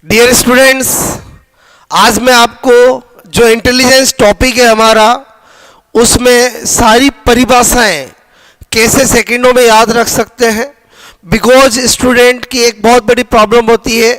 Dear students, आज मैं आपको जो इंटेलिजेंस टॉपिक है हमारा, उसमें सारी परिभाषाएं कैसे सेकंडों में याद रख सकते हैं। बिकॉज स्टूडेंट की एक बहुत बड़ी प्रॉब्लम होती है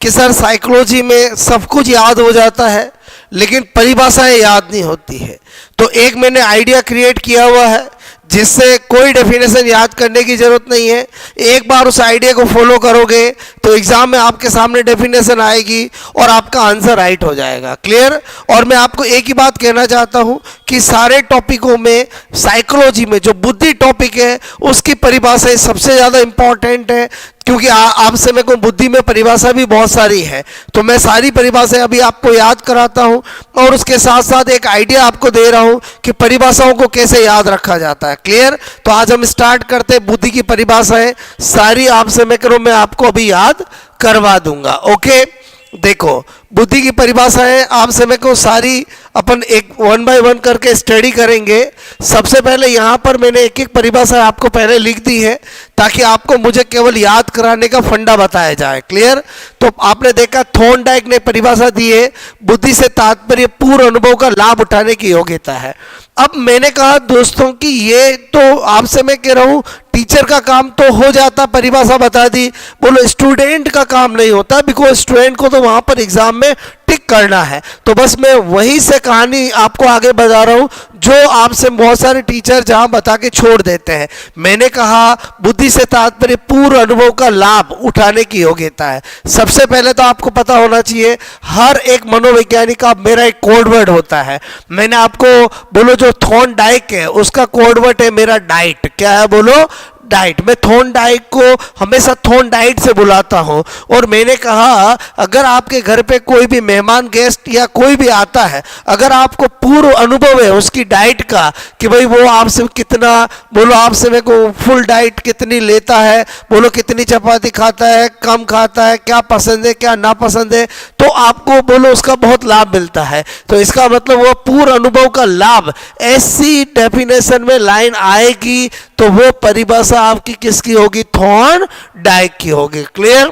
कि सर साइकोलॉजी में सब कुछ याद हो जाता है लेकिन परिभाषाएं याद नहीं होती है। तो एक मैंने आइडिया क्रिएट किया हुआ है जिससे कोई डेफिनेशन याद करने की ज़रूरत नहीं है। एक बार उस आइडिया को फॉलो करोगे तो एग्ज़ाम में आपके सामने डेफिनेशन आएगी और आपका आंसर राइट हो जाएगा। क्लियर। और मैं आपको एक ही बात कहना चाहता हूँ कि सारे टॉपिकों में साइकोलॉजी में जो बुद्धि टॉपिक है उसकी परिभाषा सबसे ज़्यादा इम्पॉर्टेंट है, क्योंकि आपसे मेरे को बुद्धि में परिभाषा भी बहुत सारी है। तो मैं सारी परिभाषाएं अभी आपको याद कराता हूं और उसके साथ साथ एक आइडिया आपको दे रहा हूं कि परिभाषाओं को कैसे याद रखा जाता है। क्लियर। तो आज हम स्टार्ट करते हैं। बुद्धि की परिभाषाएं सारी आपसे मैं आपको अभी याद करवा दूंगा। ओके, देखो बुद्धि की परिभाषाएं आपसे मेरे को सारी अपन एक 1 बाय 1 करके स्टडी करेंगे। सबसे पहले यहाँ पर मैंने एक एक परिभाषा आपको पहले लिख दी है ताकि आपको मुझे केवल याद कराने का फंडा बताया जाए। क्लियर। तो आपने देखा थॉर्नडाइक ने परिभाषा दी है, बुद्धि से तात्पर्य पूर्ण अनुभव का लाभ उठाने की योग्यता है। अब मैंने कहा दोस्तों कि ये तो आपसे मैं कह रहा हूँ टीचर का काम तो हो जाता, परिभाषा बता दी, बोलो स्टूडेंट का काम नहीं होता, बिकॉज स्टूडेंट को तो वहां पर एग्जाम में टिक करना है। तो बस मैं वहीं से कहानी आपको आगे बता रहा हूं जो आपसे बहुत सारे टीचर जहां बता के छोड़ देते हैं। मैंने कहा बुद्धि से तात्पर्य पूर्ण अनुभव का लाभ उठाने की योग्यता है। सबसे पहले तो आपको पता होना चाहिए हर एक मनोवैज्ञानिक का मेरा एक कोड वर्ड होता है। मैंने आपको बोलो जो थॉर्नडाइक है उसका कोड वर्ड है मेरा डाइट। क्या है बोलो? डाइट। मैं थॉर्नडाइक को हमेशा थॉर्नडाइट से बुलाता हूं। और मैंने कहा अगर आपके घर पे कोई भी मेहमान गेस्ट या कोई भी आता है, अगर आपको पूर्व अनुभव है उसकी डाइट का कि भाई वो आपसे कितना बोलो आपसे मेरे को फुल डाइट कितनी लेता है, बोलो कितनी चपाती खाता है, कम खाता है, क्या पसंद है क्या ना पसंद है, तो आपको बोलो उसका बहुत लाभ मिलता है। तो इसका मतलब वो पूर्व अनुभव का लाभ, ऐसी डेफिनेशन में लाइन आएगी तो वो परिभाषा आपकी किसकी होगी? थॉर्नडाइक की होगी। क्लियर।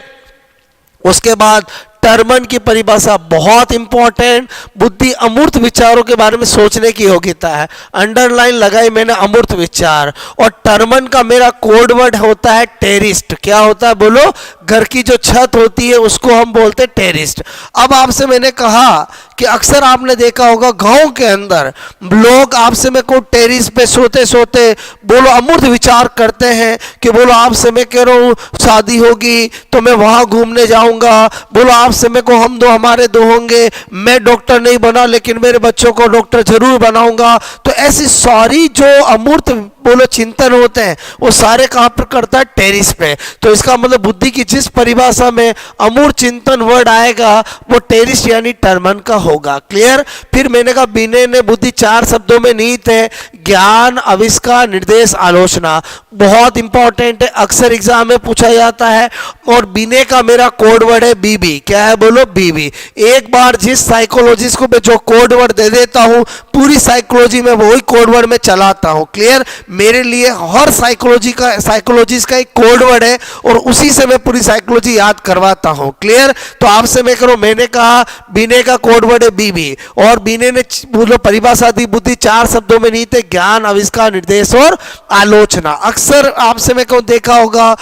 उसके बाद टर्मन की परिभाषा बहुत इंपॉर्टेंट, बुद्धि अमूर्त विचारों के बारे में सोचने की योग्यता है। अंडरलाइन लगाई मैंने अमूर्त विचार। और टर्मन का मेरा कोड वर्ड होता है टेरिस्ट। क्या होता है बोलो? घर की जो छत होती है उसको हम बोलते हैं टेरिस्ट। अब आपसे मैंने कहा कि अक्सर आपने देखा होगा गांव के अंदर लोग आपसे मैं को टेरिस पे सोते सोते बोलो अमूर्त विचार करते हैं कि बोलो आपसे मैं कह रहा हूँ शादी होगी तो मैं वहां घूमने जाऊंगा, बोलो आपसे मैं को हम दो हमारे दो होंगे, मैं डॉक्टर नहीं बना लेकिन मेरे बच्चों को डॉक्टर जरूर बनाऊंगा। तो ऐसी सारी जो अमूर्त बोलो चिंतन होते हैं वो सारे कहां पर करता है? टेरिस पे। तो इसका मतलब बुद्धि की जिस परिभाषा में अमूर्त चिंतन वर्ड आएगा वो टेरिस यानी टर्मन का होगा। क्लियर। फिर मैंने कहा बिने ने बुद्धि 4 शब्दों में निहित है, ज्ञान, आविष्कार, निर्देश, आलोचना। बहुत इंपॉर्टेंट है, अक्सर एग्जाम में पूछा जाता है। और बिने का मेरा कोड वर्ड है बीबी। क्या है बोलो? बीबी। एक बार जिस साइकोलॉजिस्ट को मैं जो कोड वर्ड दे देता हूं पूरी साइकोलॉजी में वही कोड वर्ड में चलाता हूं। क्लियर। मेरे लिए हर साइकोलॉजिस्ट का एक कोड वर्ड है और उसी से मैं पूरी साइकोलॉजी याद करवाता हूं। क्लियर। तो आपसे मैं करूं, मैंने कहा बीने का कोड वर्ड है बीबी और बीने ने बोलो परिभाषा दी बुद्धि 4 शब्दों में निहित है, ज्ञान, आविष्कार, निर्देश और आलोचना। अक्सर आपसे मैं कहूं देखा होगा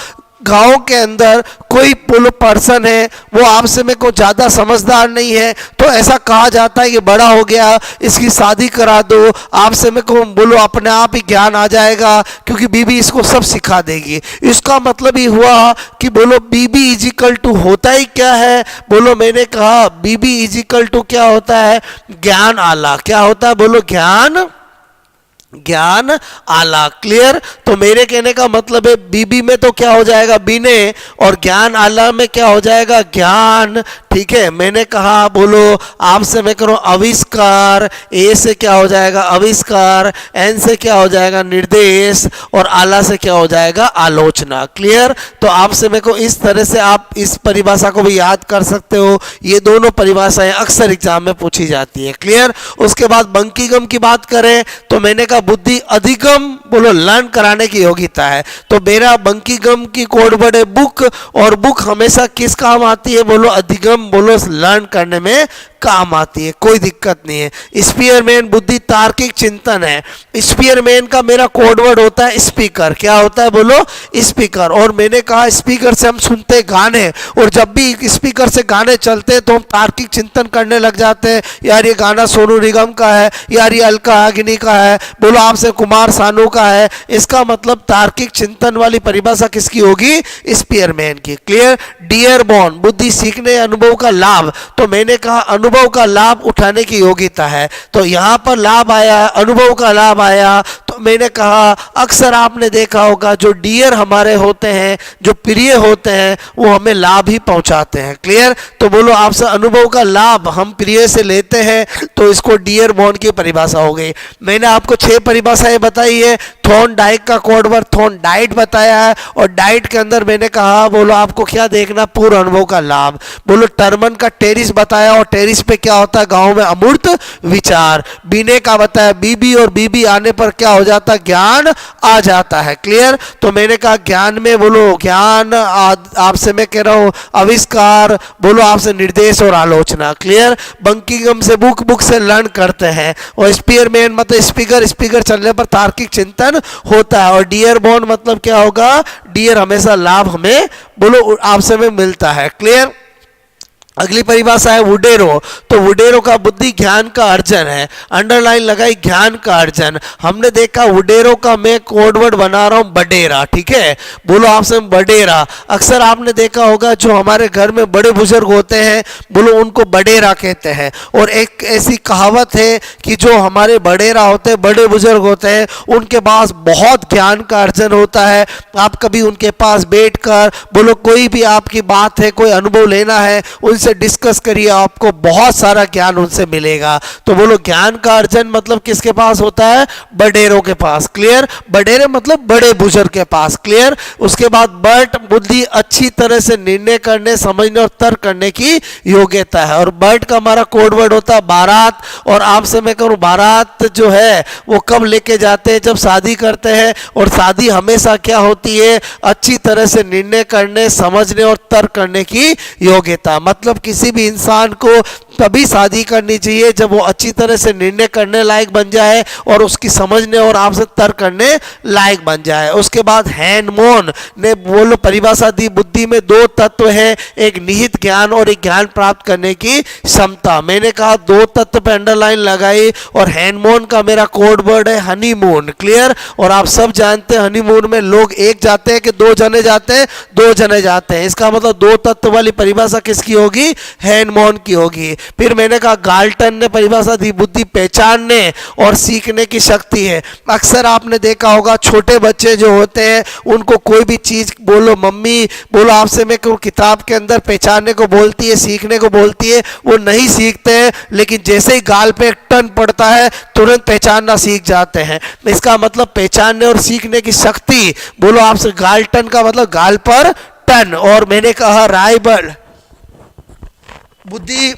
गांव के अंदर कोई बोलो पर्सन है वो आपसे में को ज्यादा समझदार नहीं है तो ऐसा कहा जाता है कि बड़ा हो गया इसकी शादी करा दो, आपसे में को बोलो अपने आप ही ज्ञान आ जाएगा क्योंकि बीबी इसको सब सिखा देगी। इसका मतलब ही हुआ कि बोलो बीबी इजिकल टू होता ही क्या है बोलो? मैंने कहा बीबी इजिकल टू क्या होता है? ज्ञान आला। क्या होता है बोलो? ज्ञान आला। क्लियर। तो मेरे कहने का मतलब है बीबी में तो क्या हो जाएगा? बीने। और ज्ञान आला में क्या हो जाएगा? ज्ञान। ठीक है। मैंने कहा बोलो आपसे मैं करूं आविष्कार, ए से क्या हो जाएगा? आविष्कार, एन से क्या हो जाएगा? निर्देश, और आला से क्या हो जाएगा? आलोचना। क्लियर। तो आपसे मैं को इस तरह से आप इस परिभाषा को भी याद कर सकते हो। ये दोनों परिभाषाएं अक्सर एग्जाम में पूछी जाती है। क्लियर। उसके बाद बंकीगम की बात करें तो मैंने कहा बुद्धि अधिगम बोलो लर्न कराने की योग्यता है। तो मेरा बंकीगम की कोड वर्ड है बुक, और बुक हमेशा किस काम आती है, बोलो अधिगम, बोलो लर्न करने में काम आती है, कोई दिक्कत नहीं है। स्पीयरमैन बुद्धि तार्किक चिंतन है। स्पीयरमैन का मेरा कोड वर्ड होता है स्पीकर। क्या होता है, बोलो स्पीकर। और मैंने कहा स्पीकर से हम सुनते गाने, और जब भी स्पीकर से गाने चलते हैं तो हम तार्किक चिंतन करने लग जाते हैं, यार ये गाना सोनू निगम का है, यार ये अलका याग्निक का है, बोलो आपसे कुमार सानू का है। इसका मतलब तार्किक चिंतन वाली परिभाषा किसकी होगी, स्पीयरमैन की। क्लियर। डियरबॉर्न बुद्धि सीखने अनुभव का लाभ। तो मैंने कहा अनुभव का लाभ उठाने की योग्यता है, तो यहां पर लाभ आया, अनुभव का लाभ आया। तो मैंने कहा अक्सर आपने देखा होगा जो डियर हमारे होते हैं, जो प्रिय होते हैं, वो हमें लाभ ही पहुंचाते हैं। क्लियर। तो बोलो आपसे अनुभव का लाभ हम प्रिय से लेते हैं, तो इसको डियर बॉन्ड की परिभाषा हो गई। मैंने आपको 6 परिभाषाएं बताई है। थॉर्न डाइक का कोड वर्ड थॉर्न डाइट बताया है, और डाइट के अंदर मैंने कहा बोलो आपको क्या देखना, पूर्ण अनुभव का लाभ। बोलो टर्मन का टेरिस बताया, और टेरिस पे क्या होता है, गांव में अमूर्त विचार। बीने का बताया बीबी, और बीबी आने पर क्या हो जाता है, ज्ञान आ जाता है। क्लियर। तो मैंने कहा ज्ञान में बोलो ज्ञान, आपसे मैं कह रहा हूं आविष्कार, बोलो आपसे निर्देश और आलोचना। क्लियर। बंकिंगम से बुक, बुक से लर्न करते हैं, और स्पीयरमैन मतलब स्पीकर, स्पीकर चलने पर तार्किक चिंतन होता है। और डियरबॉर्न मतलब क्या होगा, डियर हमेशा लाभ हमें बोलो आपसे में मिलता है। क्लियर। अगली परिभाषा है वुडेरो। तो वुडेरो का बुद्धि ज्ञान का अर्जन है। अंडरलाइन लगाई, ज्ञान का अर्जन। हमने देखा वुडेरो का मैं कोड वर्ड बना रहा हूं बडेरा। ठीक है, बोलो आपसे बडेरा। अक्सर आपने देखा होगा जो हमारे घर में बड़े बुजुर्ग होते हैं, बोलो उनको बडेरा कहते हैं। और एक ऐसी कहावत है कि जो हमारे बडेरा होते हैं, बड़े बुजुर्ग होते हैं, उनके पास बहुत ज्ञान का अर्जन होता है। आप कभी उनके पास बैठकर बोलो कोई भी आपकी बात है, कोई अनुभव लेना है, उनसे डिस्कस करिए, आपको बहुत सारा ज्ञान उनसे मिलेगा। तो बोलो ज्ञान का अर्जन मतलब किसके पास होता है, बडेरों के पास। क्लियर। बडेरे मतलब बड़े बुजुर्ग के पास। क्लियर। उसके बाद बर्ट बुद्धि अच्छी तरह से निर्णय करने, समझने और तर्क करने की योग्यता है। और बर्ट का हमारा कोड वर्ड होता है बारात। और आपसे मैं कहूँ बारात जो है वो कब लेके जाते हैं, जब शादी करते हैं। और शादी हमेशा क्या होती है, अच्छी तरह से निर्णय करने, समझने और तर्क करने की योग्यता। मतलब किसी भी इंसान को तभी शादी करनी चाहिए जब वो अच्छी तरह से निर्णय करने लायक बन जाए, और उसकी समझने और आपसे तर्क करने लायक बन जाए। उसके बाद हैनमोन ने बोलो परिभाषा दी, बुद्धि में 2 तत्व हैं, एक निहित ज्ञान और एक ज्ञान प्राप्त करने की क्षमता। मैंने कहा 2 तत्व पे अंडरलाइन लगाई, और हैनमोन का मेरा कोड वर्ड है हनीमून। क्लियर। और आप सब जानते हैं हनीमून में लोग एक जाते हैं कि 2 जने जाते हैं, 2 जने जाते हैं। इसका मतलब 2 तत्व वाली परिभाषा किसकी होगी, हैनमोन की होगी। फिर मैंने कहा गाल्टन ने परिभाषा दी, बुद्धि पहचानने और सीखने की शक्ति है। अक्सर आपने देखा होगा छोटे बच्चे जो होते हैं उनको कोई भी चीज बोलो मम्मी, बोलो आपसे मैं कहूँ किताब के अंदर पहचानने को बोलती है, सीखने को बोलती है, वो नहीं सीखते हैं, लेकिन जैसे ही गाल पे टन पड़ता है तुरंत पहचानना सीख जाते हैं। इसका मतलब पहचानने और सीखने की शक्ति, बोलो आपसे गाल्टन का मतलब गाल पर टन। और मैंने कहा रायबर्ड बुद्धि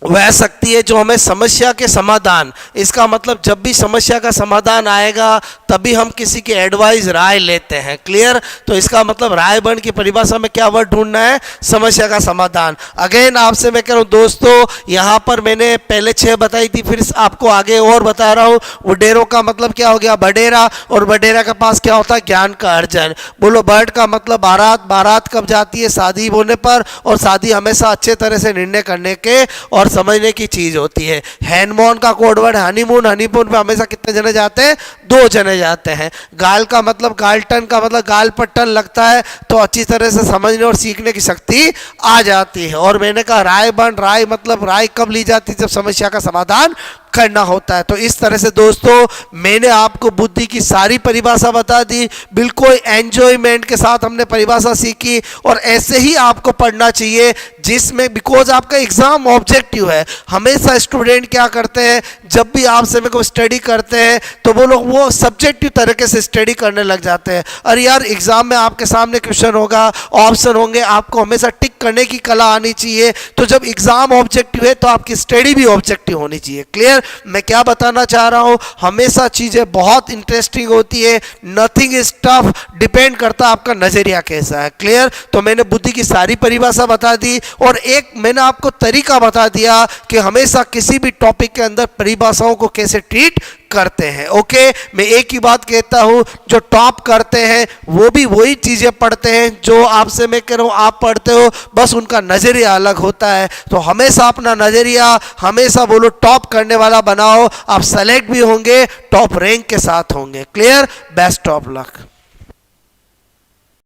वह शक्ति है जो हमें समस्या के समाधान, इसका मतलब जब भी समस्या का समाधान आएगा तभी हम किसी की एडवाइस, राय लेते हैं। क्लियर। तो इसका मतलब रायबर्ड की परिभाषा में क्या वर्ड ढूंढना है, समस्या का समाधान। अगेन आपसे मैं कह रहा हूँ दोस्तों, यहाँ पर मैंने पहले 6 बताई थी, फिर आपको आगे और बता रहा हूँ। वुडेरो का मतलब क्या हो गया, बडेरा। और बडेरा के पास क्या होता है, ज्ञान का अर्जन। बोलो बर्ड का मतलब बारात। बारात कब जाती है, शादी होने पर, और शादी हमेशा अच्छे तरह से निर्णय करने के और समझने की चीज होती है। हैनमोन का कोड वर्ड हनीमून। हनीमून पे हमेशा कितने जने जाते हैं, 2 जने जाते हैं। गाल का मतलब गालटन का मतलब गाल पर टन लगता है, तो अच्छी तरह से समझने और सीखने की शक्ति आ जाती है। और मैंने कहा रायबर्ड, राय मतलब राय कब ली जाती है, जब समस्या का समाधान करना होता है। तो इस तरह से दोस्तों मैंने आपको बुद्धि की सारी परिभाषा बता दी, बिल्कुल एंजॉयमेंट के साथ हमने परिभाषा सीखी। और ऐसे ही आपको पढ़ना चाहिए जिसमें, बिकॉज आपका एग्जाम ऑब्जेक्टिव है। हमेशा स्टूडेंट क्या करते हैं, जब भी आपसे मेरे को स्टडी करते हैं तो वो लोग वो सब्जेक्टिव तरीके से स्टडी करने लग जाते हैं। अरे यार एग्जाम में आपके सामने क्वेश्चन होगा, ऑप्शन होंगे, आपको हमेशा टिक करने की कला आनी चाहिए। तो जब एग्जाम ऑब्जेक्टिव है तो आपकी स्टडी भी ऑब्जेक्टिव होनी चाहिए। क्लियर। मैं क्या बताना चाह रहा हूँ, हमेशा चीज़ें बहुत इंटरेस्टिंग होती है, नथिंग इज टफ, डिपेंड करता है आपका नज़रिया कैसा है। क्लियर? तो मैंने बुद्धि की सारी परिभाषा बता दी और एक मैंने आपको तरीका बता दिया कि हमेशा किसी भी टॉपिक के अंदर परिभाषाओं को कैसे ट्रीट करते हैं। ओके, मैं एक ही बात कहता हूं, जो टॉप करते हैं वो भी वही चीजें पढ़ते हैं जो आपसे मैं कह रहा हूं आप पढ़ते हो, बस उनका नजरिया अलग होता है। तो हमेशा अपना नजरिया हमेशा बोलो टॉप करने वाला बनाओ, आप सेलेक्ट भी होंगे, टॉप रैंक के साथ होंगे। क्लियर? Best of luck.